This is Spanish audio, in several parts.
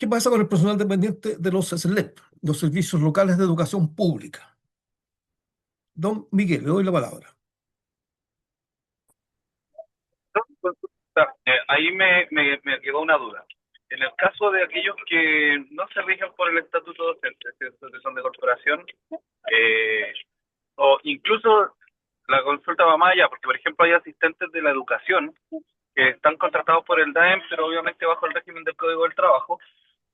¿Qué pasa con el personal dependiente de los SLEP, los servicios locales de educación pública? Don Miguel, le doy la palabra. Ahí me quedó una duda. En el caso de aquellos que no se rigen por el estatuto docente, que son de corporación, eh, o incluso la consulta va más allá, porque por ejemplo hay asistentes de la educación que están contratados por el DAEM, pero obviamente bajo el régimen del Código del Trabajo.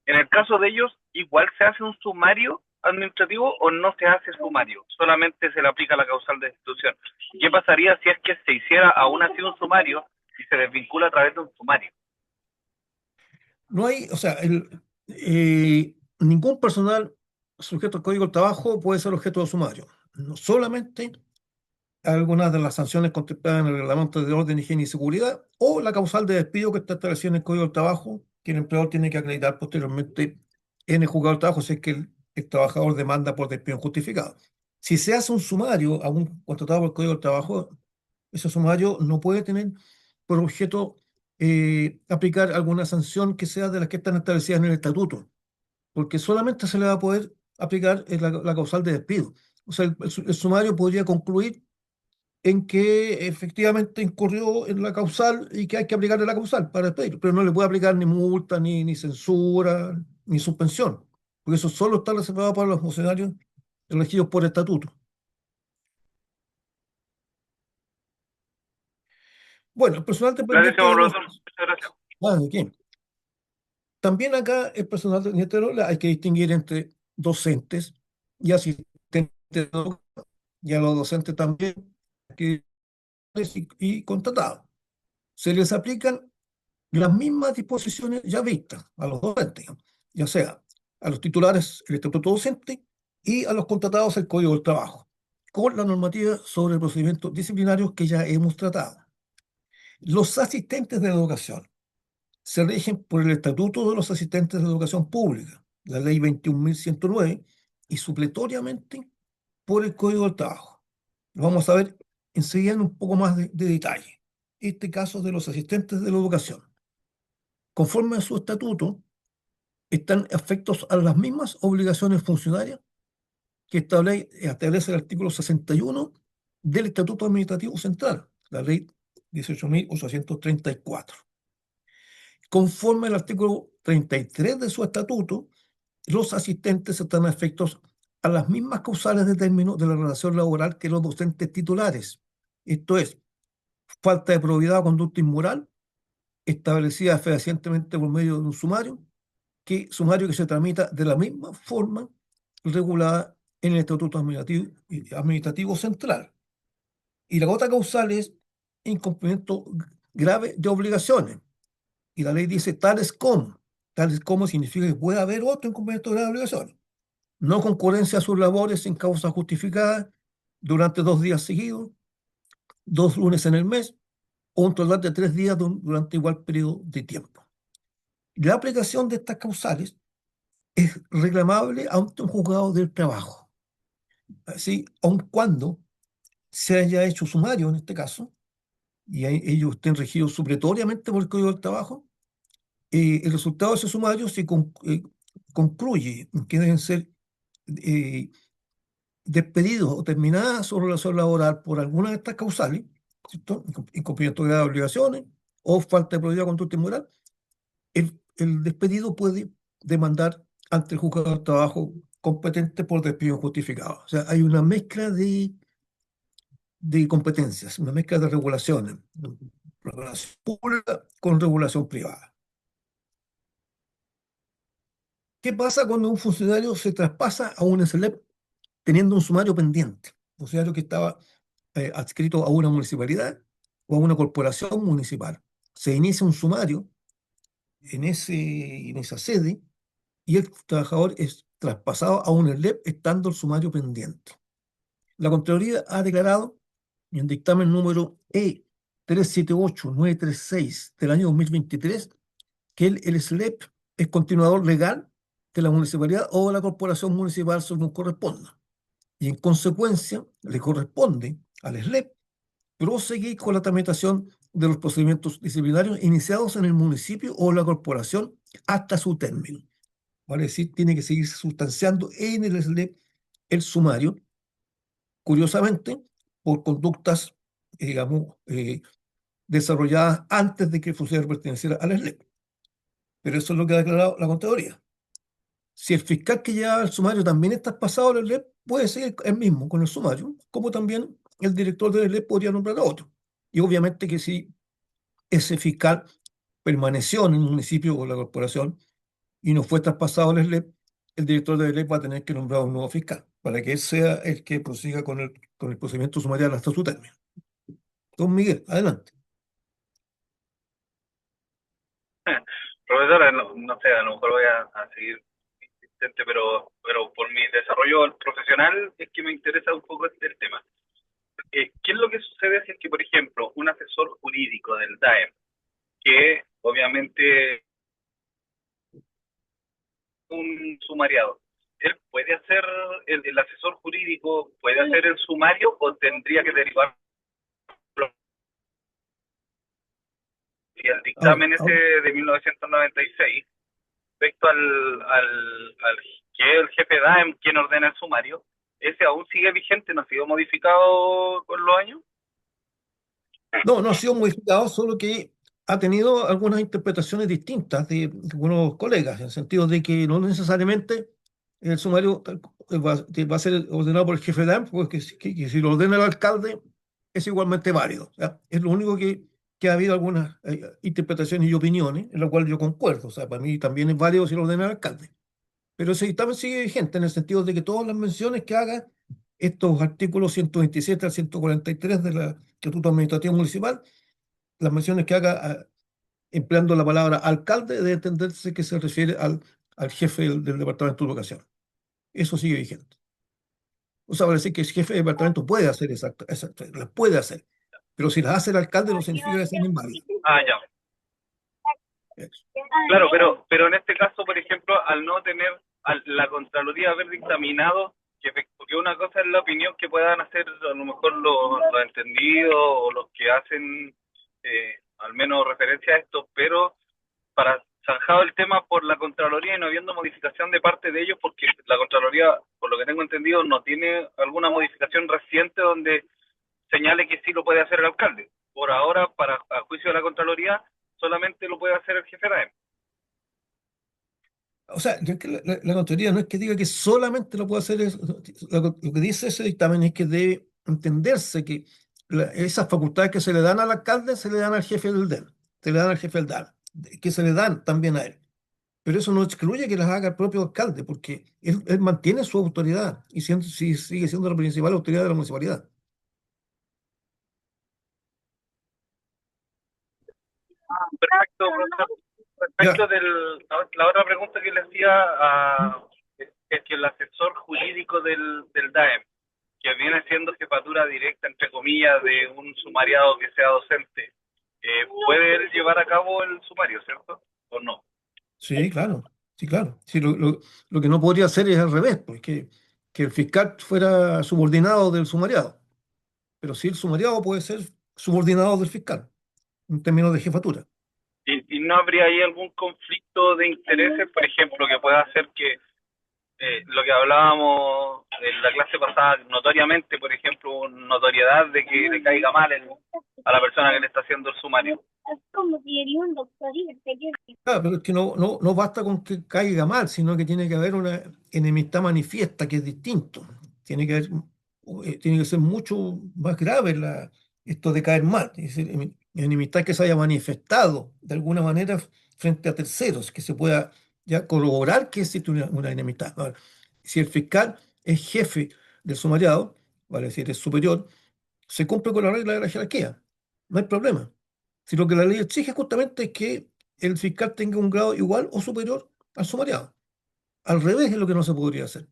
En el caso de ellos, igual se hace un sumario administrativo o no se hace sumario, solamente se le aplica la causal de destitución. ¿Qué pasaría si es que se hiciera aún así un sumario y se desvincula a través de un sumario? No hay, o sea, ningún personal sujeto al Código del Trabajo puede ser objeto de sumario. No solamente algunas de las sanciones contempladas en el Reglamento de Orden, Higiene y Seguridad o la causal de despido que está establecida en el Código del Trabajo, que el empleador tiene que acreditar posteriormente en el juzgado del trabajo si es que el trabajador demanda por despido injustificado. Si se hace un sumario a un contratado por el Código del Trabajo, ese sumario no puede tener por objeto aplicar alguna sanción que sea de las que están establecidas en el estatuto, porque solamente se le va a poder aplicar la causal de despido. O sea, el sumario podría concluir en que efectivamente incurrió en la causal y que hay que aplicarle la causal para despedirlo, pero no le puede aplicar ni multa, ni censura, ni suspensión, porque eso solo está reservado para los funcionarios elegidos por estatuto. Bueno, el personal dependiente Clarísimo, de los... profesor. Muchas gracias. Ah, ¿de quién? También acá el personal dependiente de los... hay que distinguir entre docentes y asistentes de educación, y a los docentes también que, y contratados. Se les aplican las mismas disposiciones ya vistas a los docentes, ya sea a los titulares el estatuto docente y a los contratados el Código del Trabajo, con la normativa sobre procedimientos disciplinarios que ya hemos tratado. Los asistentes de educación se rigen por el Estatuto de los Asistentes de Educación Pública, la Ley 21.109, y supletoriamente por el Código del Trabajo. Lo vamos a ver enseguida en un poco más de detalle. Este caso de los asistentes de la educación. Conforme a su estatuto, están afectos a las mismas obligaciones funcionarias que establece el artículo 61 del Estatuto Administrativo Central, la ley 18.834. Conforme al artículo 33 de su estatuto, los asistentes están afectos a las mismas causales de término de la relación laboral que los docentes titulares. Esto es, falta de probidad o conducta inmoral, establecida fehacientemente por medio de un sumario que se tramita de la misma forma regulada en el Estatuto Administrativo Central. Y la otra causal es incumplimiento grave de obligaciones. Y la ley dice tales como significa que puede haber otro incumplimiento grave de obligaciones. No concurrencia a sus labores sin causa justificada durante 2 días seguidos, 2 lunes en el mes, o un total de 3 días durante igual periodo de tiempo. La aplicación de estas causales es reclamable ante un juzgado del trabajo. Así, aun cuando se haya hecho sumario en este caso, y ellos estén regidos supletoriamente por el Código del Trabajo, el resultado de ese sumario se concluye que deben ser eh, despedidos o terminada su relación laboral por alguna de estas causales, ¿cierto? Incumplimiento de obligaciones o falta de probidad de conducta inmoral, el despedido puede demandar ante el juzgado del trabajo competente por despido injustificado. O sea, hay una mezcla de competencias, una mezcla de regulaciones, regulación pública con regulación privada. ¿Qué pasa cuando un funcionario se traspasa a un SLEP teniendo un sumario pendiente? Un funcionario que estaba adscrito a una municipalidad o a una corporación municipal. Se inicia un sumario en esa sede y el trabajador es traspasado a un SLEP estando el sumario pendiente. La Contraloría ha declarado en el dictamen número E378936 del año 2023 que el SLEP es continuador legal de la municipalidad o de la corporación municipal según corresponda. Y en consecuencia le corresponde al SLEP proseguir con la tramitación de los procedimientos disciplinarios iniciados en el municipio o la corporación hasta su término. vale decir, tiene que seguir sustanciando en el SLEP el sumario, curiosamente, por conductas, digamos, desarrolladas antes de que el funcionario perteneciera al SLEP. Pero eso es lo que ha declarado la Contraloría. Si el fiscal que lleva el sumario también está pasado al SLEP, puede ser el mismo con el sumario, como también el director del SLEP podría nombrar a otro. Y obviamente que si ese fiscal permaneció en el municipio o la corporación y no fue traspasado al SLEP, el director del SLEP va a tener que nombrar un nuevo fiscal para que él sea el que prosiga con el procedimiento sumarial hasta su término. Don Miguel, adelante. Profesora, no sé, a lo mejor voy a seguir insistente, pero por mi desarrollo profesional es que me interesa un poco el tema. ¿Qué es lo que sucede si es que, por ejemplo, un asesor jurídico del DAEM, que obviamente un sumariado, él puede hacer, el asesor jurídico puede hacer el sumario o tendría que derivar si el Ahora, dictamen ese de 1996 respecto al que es el jefe de DAEM quien ordena el sumario, ese aún sigue vigente, no ha sido modificado con los años? no, no ha sido modificado, solo que ha tenido algunas interpretaciones distintas de algunos colegas, en el sentido de que no necesariamente el sumario va a ser ordenado por el jefe de AMP, porque que si lo ordena el alcalde es igualmente válido. O sea, es lo único que ha habido algunas interpretaciones y opiniones, en lo cual yo concuerdo. O sea, para mí también es válido si lo ordena el alcalde. Pero ese dictamen sigue vigente en el sentido de que todas las menciones que haga estos artículos 127 al 143 del Estatuto Administrativo Municipal, las menciones que haga empleando la palabra alcalde, debe entenderse que se refiere al jefe del Departamento de Educación. Eso sigue vigente. O sea, parece que el jefe de departamento puede hacer exacto, las puede hacer, pero si las hace el alcalde no significa que sean inválidas. Ah, ya. Eso. Claro, pero en este caso, por ejemplo, al no tener la Contraloría haber dictaminado, porque una cosa es la opinión que puedan hacer a lo mejor los entendidos o los que hacen al menos referencia a esto, pero para zanjado el tema por la Contraloría y no habiendo modificación de parte de ellos, porque la Contraloría, por lo que tengo entendido, no tiene alguna modificación reciente donde señale que sí lo puede hacer el alcalde. Por ahora, para a juicio de la Contraloría, solamente lo puede hacer el jefe de AEM. O sea, yo que la Contraloría no es que diga que solamente lo puede hacer, lo que dice ese dictamen es que debe entenderse que esas facultades que se le dan al alcalde se le dan al jefe del DEM, se le dan al jefe del DAM, que se le dan también a él. Pero eso no excluye que las haga el propio alcalde, porque él mantiene su autoridad y sigue siendo la principal autoridad de la municipalidad. Perfecto, profesor. Respecto Ya, de la otra pregunta que le hacía es que el asesor jurídico del DAEM, que viene siendo jefatura directa, entre comillas, de un sumariado que sea docente, ¿puede él llevar a cabo el sumario, cierto? ¿O no? sí, claro, sí, claro. Sí, lo que no podría hacer es al revés, porque que el fiscal fuera subordinado del sumariado, pero sí el sumariado puede ser subordinado del fiscal, en términos de jefatura. ¿Y no habría ahí algún conflicto de intereses, por ejemplo, que pueda hacer que lo que hablábamos en la clase pasada, notoriamente, por ejemplo, notoriedad de que le caiga mal a la persona que le está haciendo el sumario? Claro, pero es que no basta con que caiga mal, sino que tiene que haber una enemistad manifiesta, que es distinto. Tiene que haber, tiene que ser mucho más grave esto de caer mal. Es decir, enemistad que se haya manifestado de alguna manera frente a terceros, que se pueda ya corroborar que existe una enemistad. Ahora, si el fiscal es jefe del sumariado, vale decir, es superior, se cumple con la regla de la jerarquía. No hay problema. Si lo que la ley exige justamente es que el fiscal tenga un grado igual o superior al sumariado. Al revés es lo que no se podría hacer.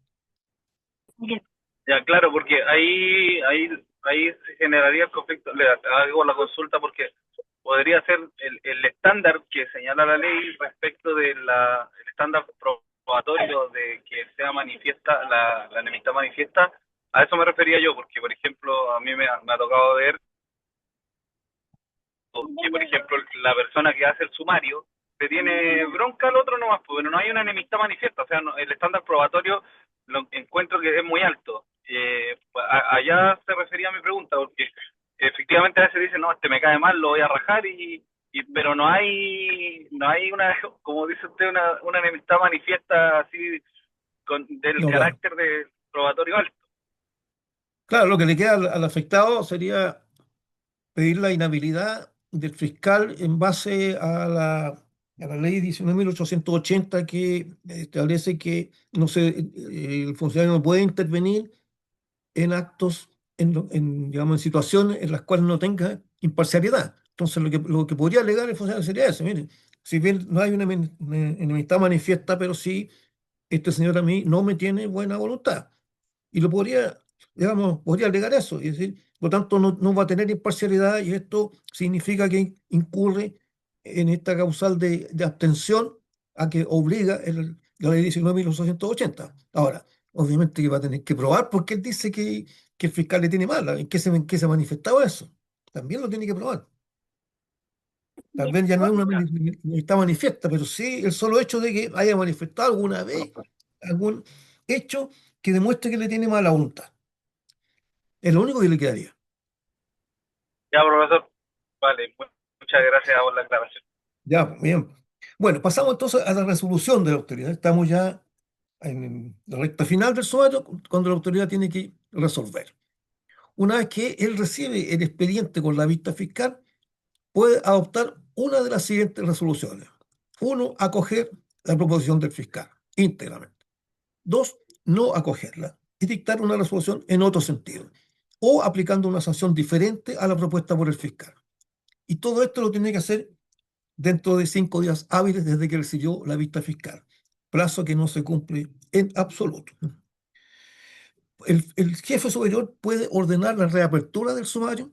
Ya, claro, porque ahí se generaría el conflicto. Le hago la consulta porque podría ser el estándar que señala la ley respecto de el estándar probatorio de que sea manifiesta, la enemistad manifiesta. A eso me refería yo, porque, por ejemplo, a mí me ha tocado ver que, por ejemplo, la persona que hace el sumario se tiene bronca al otro nomás, pues, pero no hay una enemistad manifiesta, o sea, el estándar probatorio lo encuentro que es muy alto. Allá se refería a mi pregunta, porque efectivamente a veces dicen, no, este me cae mal, lo voy a rajar, pero no hay una, como dice usted, una enemistad manifiesta así del No, claro. carácter de probatorio alto. Claro, lo que le queda al afectado sería pedir la inhabilidad del fiscal en base a la ley 19.880 que establece que no se, el funcionario no puede intervenir en actos, digamos, en situaciones en las cuales no tenga imparcialidad. Entonces, lo que podría alegar el funcionario sería eso. Mire, si bien no hay una enemistad manifiesta, pero sí, este señor a mí no me tiene buena voluntad. Y lo podría, digamos, podría alegar eso. Es decir, por lo tanto, no va a tener imparcialidad y esto significa que incurre en esta causal de abstención a que obliga la ley 19.880. Ahora, obviamente que va a tener que probar porque él dice que el fiscal le tiene mala. ¿En qué se ha manifestado eso? También lo tiene que probar. Tal vez ya no es una Ya, enemistad manifiesta, pero sí el solo hecho de que haya manifestado alguna vez algún hecho que demuestre que le tiene mala voluntad. Es lo único que le quedaría. ya, profesor, vale, muchas gracias por la aclaración. Ya, bien. Bueno, pasamos entonces a la resolución de la autoridad. Estamos ya en la recta final del sumario, cuando la autoridad tiene que resolver. Una vez que él recibe el expediente con la vista fiscal, puede adoptar una de las siguientes resoluciones. Uno, acoger la proposición del fiscal íntegramente. Dos, no acogerla y dictar una resolución en otro sentido o aplicando una sanción diferente a la propuesta por el fiscal. Y todo esto lo tiene que hacer dentro de 5 días hábiles desde que recibió la vista fiscal, plazo que no se cumple en absoluto. El jefe superior puede ordenar la reapertura del sumario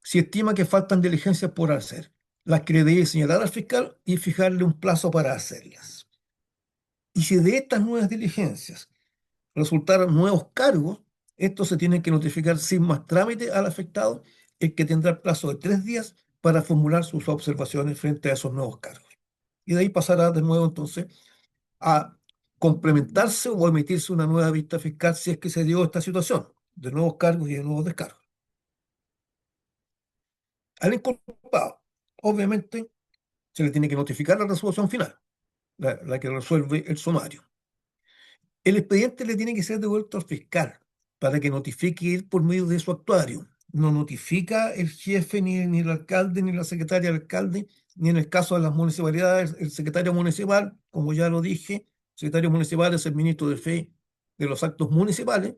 si estima que faltan diligencias por hacer, las que le debe señalar al fiscal y fijarle un plazo para hacerlas. Y si de estas nuevas diligencias resultaran nuevos cargos, esto se tiene que notificar sin más trámite al afectado, el que tendrá el plazo de 3 días para formular sus observaciones frente a esos nuevos cargos. Y de ahí pasará de nuevo entonces a complementarse o emitirse una nueva vista fiscal si es que se dio esta situación de nuevos cargos y de nuevos descargos. Al inculpado, obviamente, se le tiene que notificar la resolución final, la que resuelve el sumario. El expediente le tiene que ser devuelto al fiscal para que notifique él por medio de su actuario. No notifica el jefe, ni el alcalde, ni la secretaria del alcalde, ni en el caso de las municipalidades, el secretario municipal, como ya lo dije, el secretario municipal es el ministro de fe de los actos municipales,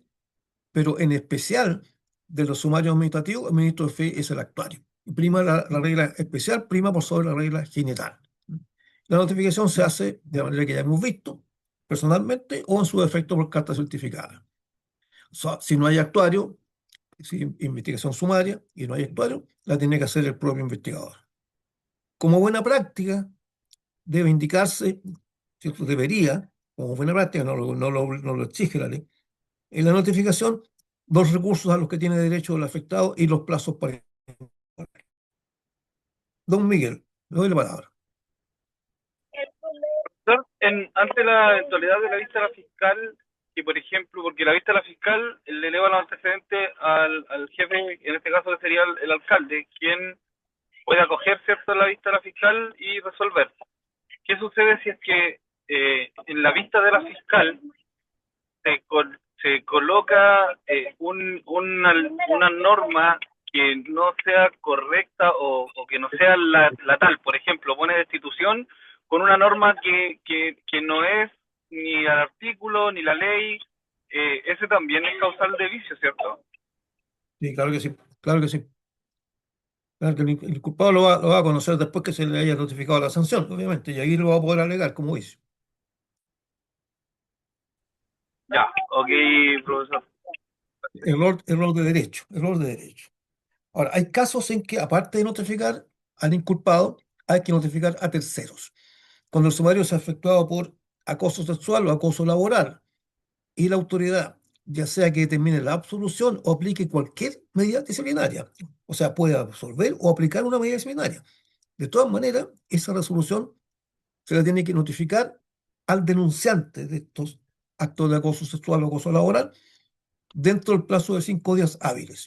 pero en especial de los sumarios administrativos, el ministro de fe es el actuario. Y prima la regla especial, prima por sobre la regla general. La notificación se hace de la manera que ya hemos visto, personalmente o en su defecto por carta certificada. O sea, si no hay actuario, si investigación sumaria y no hay actuario, la tiene que hacer el propio investigador. Como buena práctica, debe indicarse, ¿cierto? Debería, como buena práctica, no lo exige la ley, en la notificación, los recursos a los que tiene derecho el afectado y los plazos para. Don Miguel, le doy la palabra. Doctor, ante la eventualidad de la vista de la fiscal, que por ejemplo, porque la vista de la fiscal le eleva los antecedentes al jefe, en este caso que sería el alcalde, quien puede acoger, ¿cierto?, la vista de la fiscal y resolver. ¿Qué sucede si es que en la vista de la fiscal se coloca una norma que no sea correcta o que no sea la tal? Por ejemplo, pone destitución con una norma que no es ni el artículo ni la ley. Ese también es causal de vicio, ¿cierto? Sí, claro que sí, claro que sí. Claro que el culpable lo va a conocer después que se le haya notificado la sanción, obviamente, y ahí lo va a poder alegar, como dice. Ya, ok, profesor. Error de derecho, error de derecho. Ahora, hay casos en que, aparte de notificar al inculpado, hay que notificar a terceros. Cuando el sumario se ha efectuado por acoso sexual o acoso laboral y la autoridad, ya sea que determine la absolución o aplique cualquier medida disciplinaria, o sea, puede absolver o aplicar una medida disciplinaria. De todas maneras, esa resolución se le tiene que notificar al denunciante de estos actos de acoso sexual o acoso laboral dentro del plazo de 5 días hábiles.